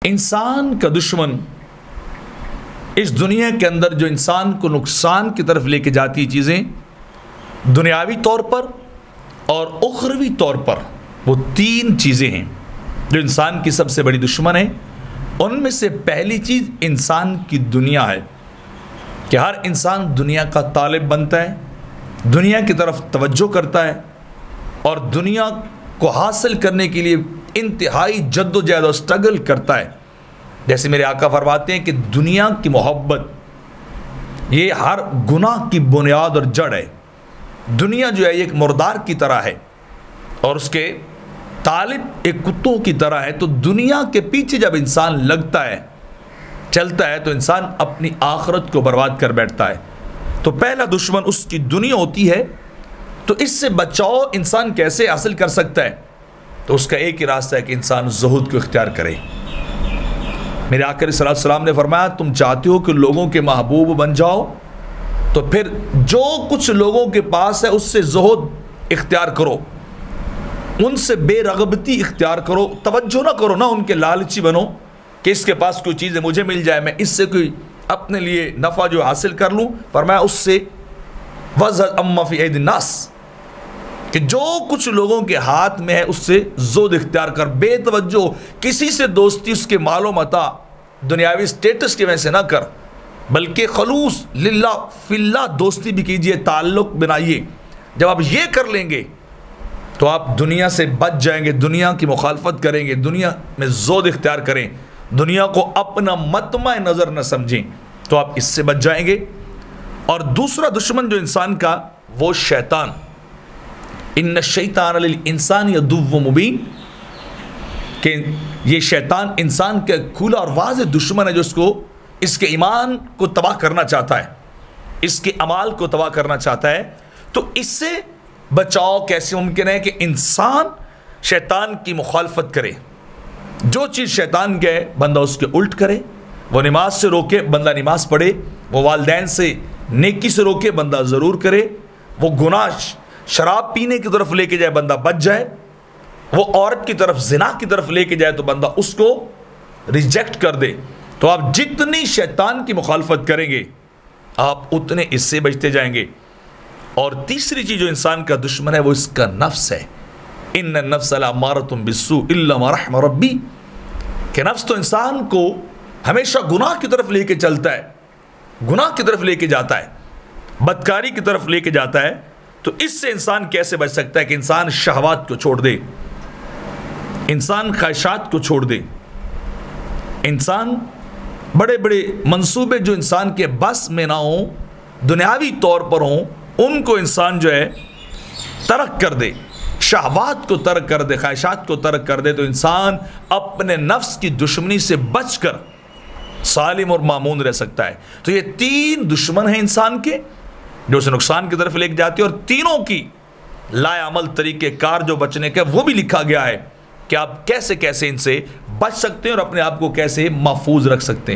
انسان کا دشمن اس دنیا کے اندر جو انسان کو نقصان کی طرف لے کے جاتی چیزیں دنیاوی طور پر اور اخروی طور پر، وہ تین چیزیں ہیں جو انسان کی سب سے بڑی دشمن ہے۔ ان میں سے پہلی چیز انسان کی دنیا ہے کہ ہر انسان دنیا کا طالب بنتا ہے، دنیا کی طرف توجہ کرتا ہے اور دنیا کو حاصل کرنے کے لیے انتہائی جد و جہد اور سٹرگل کرتا ہے۔ جیسے میرے آقا فرماتے ہیں کہ دنیا کی محبت یہ ہر گناہ کی بنیاد اور جڑ ہے۔ دنیا جو ہے ایک مردار کی طرح ہے اور اس کے طالب ایک کتوں کی طرح ہے، تو دنیا کے پیچھے جب انسان لگتا ہے، چلتا ہے، تو انسان اپنی آخرت کو برباد کر بیٹھتا ہے۔ تو پہلا دشمن اس کی دنیا ہوتی ہے۔ تو اس سے بچاؤ انسان کیسے حاصل کر سکتا ہے؟ تو اس کا ایک ہی راستہ ہے کہ انسان زہد کو اختیار کرے۔ میرے آقا علیہ السلام نے فرمایا تم چاہتے ہو کہ لوگوں کے محبوب بن جاؤ تو پھر جو کچھ لوگوں کے پاس ہے اس سے زہد اختیار کرو، ان سے بے رغبتی اختیار کرو، توجہ نہ کرو، نہ ان کے لالچی بنو کہ اس کے پاس کوئی چیز مجھے مل جائے، میں اس سے کوئی اپنے لیے نفع جو حاصل کر لوں۔ فرمایا اس سے وَذَرْ أَمَّا فِي أَيْدِ النَّاسِ، کہ جو کچھ لوگوں کے ہاتھ میں ہے اس سے زہد اختیار کر، بے توجہ، کسی سے دوستی اس کے مال و متاع دنیاوی سٹیٹس کی وجہ سے نہ کر، بلکہ خلوص للہ فی اللہ دوستی بھی کیجئے، تعلق بنائیے۔ جب آپ یہ کر لیں گے تو آپ دنیا سے بچ جائیں گے، دنیا کی مخالفت کریں گے، دنیا میں زہد اختیار کریں، دنیا کو اپنا مطمع نظر نہ سمجھیں، تو آپ اس سے بچ جائیں گے۔ اور دوسرا دشمن جو انسان کا وہ شیطان، ان الشیطان للانسان عدو مبین، کہ یہ شیطان انسان کا کھلا اور واضح دشمن ہے جو اس کے ایمان کو تباہ کرنا چاہتا ہے، اس کے اعمال کو تباہ کرنا چاہتا ہے۔ تو اس سے بچاؤ کیسے ممکن ہے کہ انسان شیطان کی مخالفت کرے، جو چیز شیطان کہے بندہ اس کے الٹ کرے، وہ نماز سے روکے بندہ نماز پڑھے، وہ والدین سے نیکی سے روکے بندہ ضرور کرے، وہ گناہ شراب پینے کی طرف لے کے جائے بندہ بچ جائے، وہ عورت کی طرف زنا کی طرف لے کے جائے تو بندہ اس کو ریجیکٹ کر دے۔ تو آپ جتنی شیطان کی مخالفت کریں گے آپ اتنے اس سے بچتے جائیں گے۔ اور تیسری چیز جو انسان کا دشمن ہے وہ اس کا نفس ہے، ان النفس لامارۃ بالسوء الا ما رحم ربی، کہ نفس تو انسان کو ہمیشہ گناہ کی طرف لے کے چلتا ہے، گناہ کی طرف لے کے جاتا ہے، بدکاری کی طرف لے کے جاتا ہے۔ تو اس سے انسان کیسے بچ سکتا ہے کہ انسان شہوات کو چھوڑ دے، انسان خواہشات کو چھوڑ دے، انسان بڑے بڑے منصوبے جو انسان کے بس میں نہ ہوں، دنیاوی طور پر ہوں، ان کو انسان جو ہے ترک کر دے، شہوات کو ترک کر دے، خواہشات کو ترک کر دے، تو انسان اپنے نفس کی دشمنی سے بچ کر سالم اور مامون رہ سکتا ہے۔ تو یہ تین دشمن ہیں انسان کے جو اسے نقصان کی طرف لے کے جاتے ہیں، اور تینوں کی لائے عمل طریقے کار جو بچنے کے وہ بھی لکھا گیا ہے کہ آپ کیسے کیسے ان سے بچ سکتے ہیں اور اپنے آپ کو کیسے محفوظ رکھ سکتے ہیں۔